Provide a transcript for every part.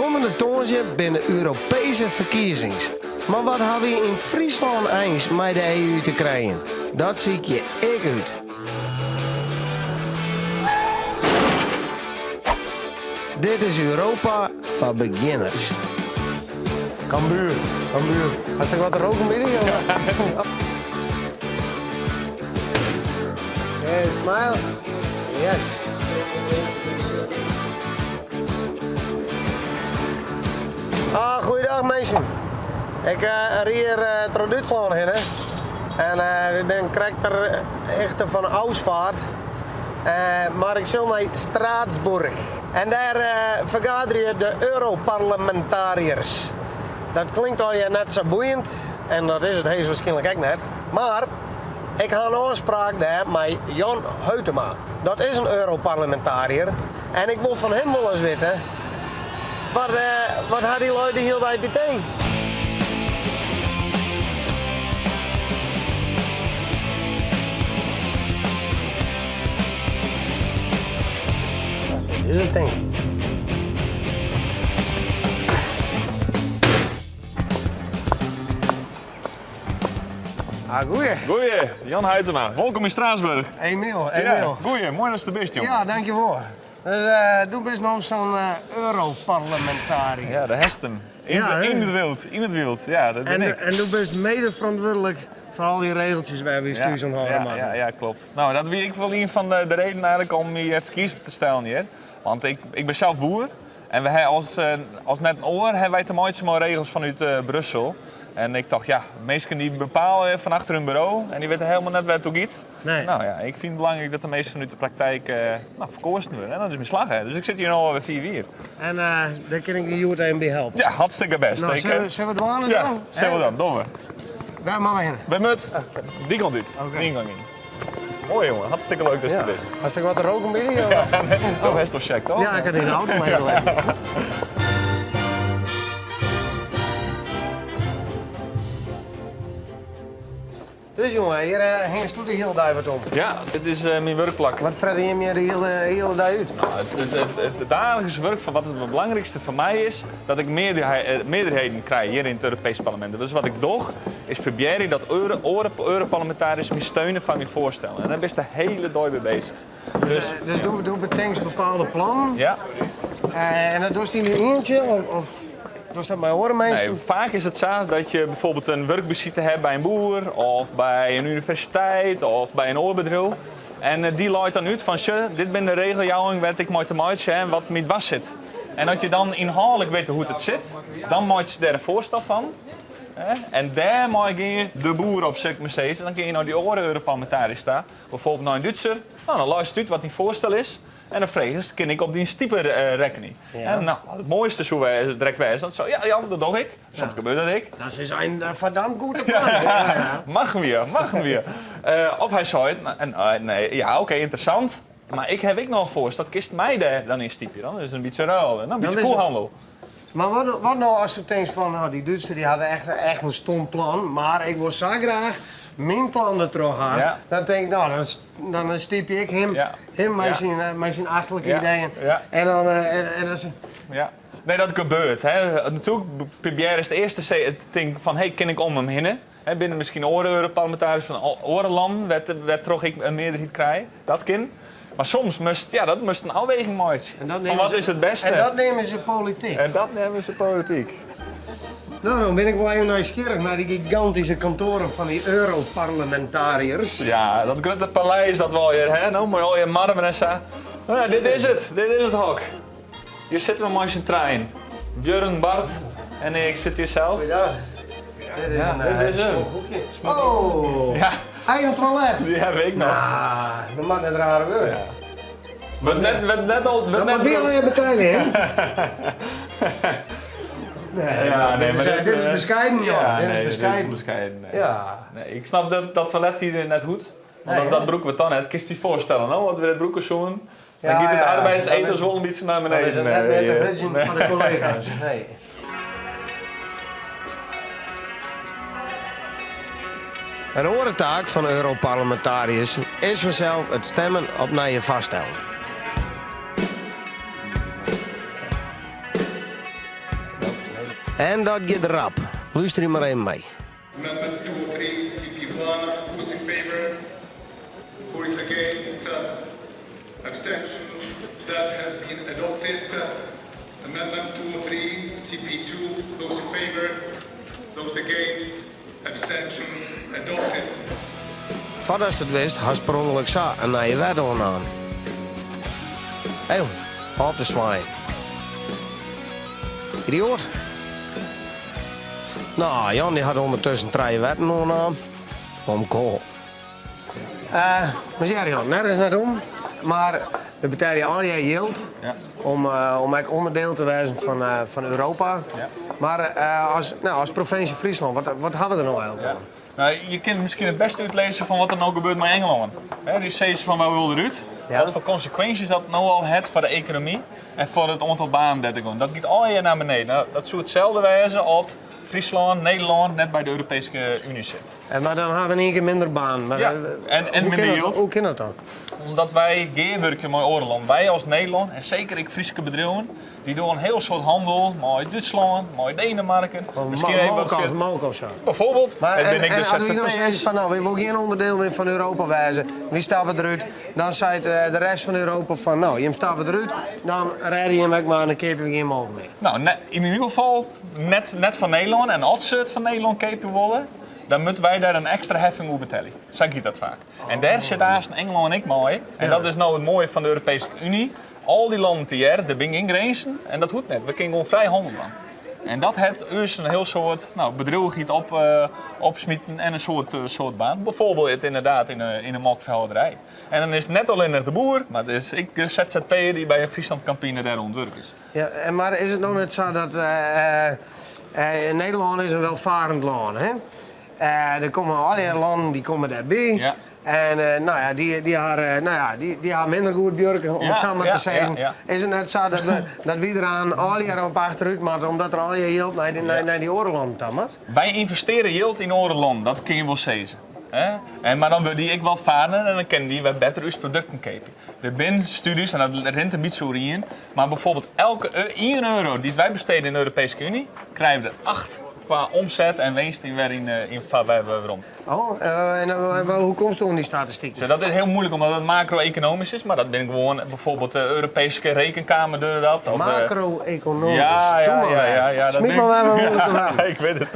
Komende toonsje binnen Europese verkiezings. Maar wat hebben we in Friesland eens met de EU te krijgen? Dat zie ik je uit. Dit is Europa voor beginners. Cambuur. Als ik wat roken binnen, jongen. Hey, smile. Yes. Goeiedag mensen. Ik rijd hier door Duitsland heen. En we zijn karakter echt van Ausvaart. Maar ik zal naar Straatsburg. En daar vergaderen de Europarlementariërs. Dat klinkt al je net zo boeiend. En dat is het heus waarschijnlijk ook net. Maar ik ga een afspraak daar met Jan Huytema. Dat is een Europarlementariër. En ik wil van hem wel eens weten. Wat had die lui heel tijd meteen? Dit is het ding. Goeie. Goeie, Jan Huytema. Welkom in Straatsburg. Emiel. Ja, goeie, mooi dat je er bent, jongen. Ja, dankjewel. Dus doe best nog zo'n Europarlementariër. Ja, de hesten. In het wild. Ja, dat ben ik. En doe best mede verantwoordelijk voor al die regeltjes waar we stuur zo'n houden. Ja, klopt. Nou, dat wie ik wel een van de redenen eigenlijk om je verkiezing te stellen hier. Want ik ben zelf boer. En we hebben als net een oor hebben wij te mooie regels vanuit Brussel. En ik dacht, ja, mensen die bepalen van achter hun bureau en die weten helemaal net waar het toe gaat. Nee. Nou ja, ik vind het belangrijk dat de meesten vanuit de praktijk verkozen worden. En dat is mijn slag, hè. Dus ik zit hier nu alweer 4 uur. En daar kan ik de jongen even bij helpen. Ja, hartstikke best. Nou, zullen we het doen? Ja, zullen we dan, doen we. Waar maar heen? Bij Mut, die kant uit. Oké. Die gang in. Mooi jongen, hartstikke leuk dat je er bent. Als ik wat roken binnen, jongen. Oh, hij is toch check, toch? Ja, ik had in de auto meegelegd. Dus jongen, hier hengst de hele dag wat om. Ja, dit is mijn werkplak. Wat verder je me de hele dag uit? Nou, het dagelijkse werk van wat het belangrijkste voor mij is, dat ik meerderheden krijg hier in het Europese parlement. Dus wat ik doe, is proberen dat Europarlementariërs me steunen van mijn voorstellen. En daar ben je de hele dag mee bezig. Dus doe betekent bepaalde plannen. Ja. En dat doe je in een eentje of doe dat bij horen mensen? Nee, vaak is het zo dat je bijvoorbeeld een werkbezitte hebt bij een boer of bij een universiteit of bij een oorbedrijf. En die laat dan uit van, dit ben de regel wat ik moet te maken en wat met was zit. En als je dan inhoudelijk weet hoe het zit, dan maak je daar een voorstel van. En daar maak je de boer op zoek steeds. En dan kun je naar die andere Europarlementariërs staan. Bijvoorbeeld naar een Duitser. Nou, dan luistert u wat die voorstel is. En dan vraag je, kan ik op die stieper rekening? Ja. En nou, het mooiste zo direct wijzen. Dat zo, ja, dat doe ik. Soms gebeurt dat ik. Dat is een verdammt goede plan. Mag weer. Of hij zei het, nee, ja, oké, interessant. Maar ik heb nog een voorstel, kist mij daar dan in stieper. Dan is het een beetje ruil. En dan een beetje koelhandel. Maar wat nou als je denkt van, die Duitsers die hadden echt een stom plan, maar ik wil zo graag mijn plan er terug gaan. Ja. Dan denk ik, nou, dan stiep ik hem met zijn achterlijke ideeën. Ja. En dan... Ja. Nee, dat gebeurt. Hè. Natuurlijk, Pierre is het eerste te denken van, hey, ken ik om hem heen? Binnen misschien Europarlementariërs van orenland, waar toch ik een meerderheid krijg. Dat kan. Maar soms moest een afweging maken. Van wat is het beste? En dat nemen ze politiek. Nou, dan ben ik wel even nieuwsgierig naar die gigantische kantoren van die Europarlementariërs. Ja, dat grote paleis dat wel hier, hè? Nou, maar al je marmer en zo. Nou, ja, dit is het hok. Hier zitten we met zijn trein. Björn, Bart en ik zitten hier zelf. Goeiedag. Dit is een hoekje. Oh! Ja. Eigen toilet. Ja, weet ik nog. Dat maakt net rare werk. Ja. Net al. Maar wil je betalen, hè? Dit is bescheiden, joh. Ja, dit is bescheiden. Nee. Ja. Nee, ik snap dat toilet hier net goed. Want dat broeken we dan net. Kun je je voorstellen, no? Wat we dat broeken zoen. Dan gaat het arbeidseten wel een beetje naar beneden. Dat is net met de hutje van de collega's. Nee. Een andere taak van Europarlementariërs is vanzelf het stemmen op naar je vaststellen. En dat gaat rap. Luister hier maar even mee. Amendment 203, CP1, who's in favor? Who is against? Abstentions? That has been adopted. Amendment 203, CP2, those in favor? Those against? Abstentions? Adopted. Voordat het wist, had per ongeluk zo een nieuwe wet aan. Hé, op de zwijn. Idioot. Nou, Jan die had ondertussen 3 wetten aan. Om kool. Maar zeg Jan, nergens naar doen. Maar we betalen al je geld om eigenlijk onderdeel te wezen van Europa. Ja. Maar als provincie Friesland, wat hebben we er nou eigenlijk aan? Nou, je kunt misschien het beste uitlezen van wat er nou gebeurt met Engeland. Die zeggen van waar wil eruit. Ja. Wat voor consequenties dat nou al heeft voor de economie en voor het aantal banen dat er komt. Dat gaat al je naar beneden. Nou, dat zou hetzelfde wezen als Friesland, Nederland net bij de Europese Unie zit. Maar dan hebben we in één keer minder baan. Maar, Ja, en minder yield. Hoe kan dat dan? Omdat wij geerwerken met Oorland. Wij als Nederland, en zeker ik Friese bedrijven, die doen een heel soort handel met Duitsland, met Denemarken. Misschien even wat Malk of zo. bijvoorbeeld. Maar ben ik dus als we nou zeggen van nou, we willen geen onderdeel meer van Europa wijzen, wie stappen eruit? Dan zei de rest van Europa van nou, je stappen eruit, dan rijden je hem weg maar en dan kepen we geen Malk meer. Nou, in ieder geval net van Nederland. En als ze het van Nederland kepen willen, dan moeten wij daar een extra heffing op betalen. Zo gaat dat vaak. En daar zit haast Engeland en ik mooi. En dat is nou het mooie van de Europese Unie. Al die landen die er zijn geen grenzen. En dat hoeft net. We kunnen gewoon vrij handelen. En dat heeft dus een heel soort bedrijvigheid opsmieten en een soort baan. Bijvoorbeeld het inderdaad in een melkveehouderij. En dan is het net alleen nog de boer, maar het is ik de ZZP'er die bij een Friesland Campine daar ontwerp is. Ja, maar is het nog net zo dat Nederland is een welvarend land, hè? Er komen allerlei landen die komen daarbij. Ja. En die hebben minder goed bjurken, om het zo maar te zeggen. Ja. Is het net zo dat we eraan al jaar op achteruit moeten, omdat er al je geld naar die oorlanden tammert? Wij investeren geld in Oorland, dat kun je wel zeggen. Maar dan wil ik wel varen en dan kunnen die wat beter uw producten kopen. Er zijn studies, en dat rent een beetje zo in, maar bijvoorbeeld elke €1 die wij besteden in de Europese Unie, krijgen we er 8 qua omzet en winst in rond. Oh, en hoe komt het om die statistiek? Dus dat is heel moeilijk omdat het macro-economisch is, maar dat ben ik gewoon bijvoorbeeld de Europese Rekenkamer doet dat. Macro-economisch? Ja. Smiet maar waar we moeilijk Ja, ik weet het.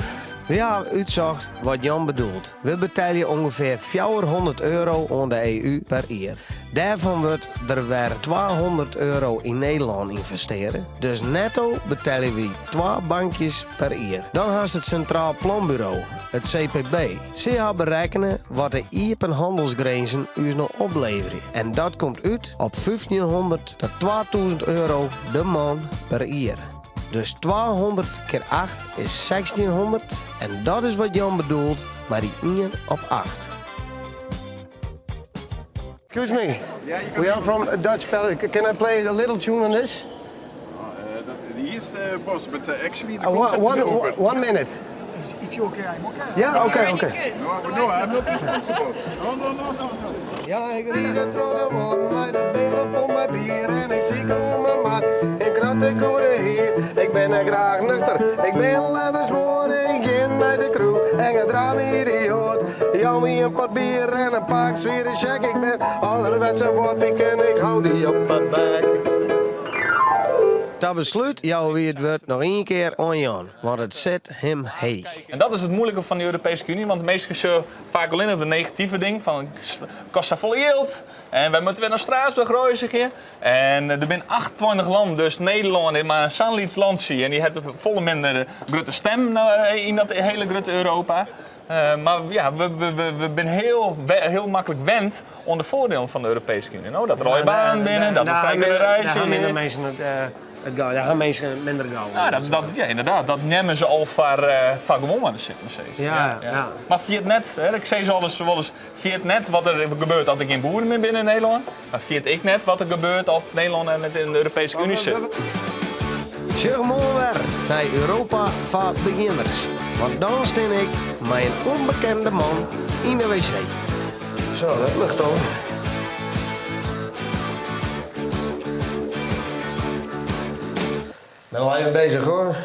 We hebben uitzocht wat Jan bedoelt. We betalen ongeveer €400 aan de EU per jaar. Daarvan wordt er weer €200 in Nederland investeren. Dus netto betalen we 2 bankjes per jaar. Dan haast het Centraal Planbureau, het CPB. Ze gaan berekenen wat de iepen handelsgrenzen u nog opleveren. En dat komt uit op €1500 tot €2000 de maand per jaar. Dus 200 keer 8 is 1600. En dat is wat Jan bedoelt met die 1 op 8. Excuse me. We are from a Dutch palace. Can I play a little tune on this? The East boss, but actually the concept is over. One minute. If you're okay, I'm okay. Yeah, okay. No, I'm not responsible. No. Ja, ik rijd de trottoir naar de beelden van mijn bier en ik zie om mijn maat en knap de goede heer. Ik ben er graag nuchter, ik ben levensmoord, ik ging naar de crew en ik draai me idioot. Jou me een pot bier en een pak zware check, ik ben allerwetse wortpiek en ik hou die op het bek. Dat besluit jou wie het wordt nog 1 keer aan Jan, want het zet hem heeg. En dat is het moeilijke van de Europese Unie, want de meesten zullen vaak alleen op de negatieve ding van kost vol geld en wij moeten weer naar Straatsburg reizigen. En er zijn 28 landen, dus Nederland is maar een Sanliets landje en die heeft een volle minder grote stem in dat hele grote Europa. Maar ja, we zijn heel makkelijk wend onder de voordelen van de Europese Unie. Nou, dat er al baan binnen, dat we vrij kunnen reizen. Daar gaan minder mensen daar gaan mensen minder gauw. Ja, inderdaad. Dat nemen ze al van gewonnen te zitten. Ja. Maar via het net, ik zei zo wel eens, via het net wat er gebeurt als ik geen boeren meer binnen Nederland. Maar via het ik net wat er gebeurt als Nederland en in de Europese Unie zit. Zeg maar weer naar Europa voor beginners. Want dan sta ik met een onbekende man in de wc. Zo, dat lucht al. Ben al even bezig hoor.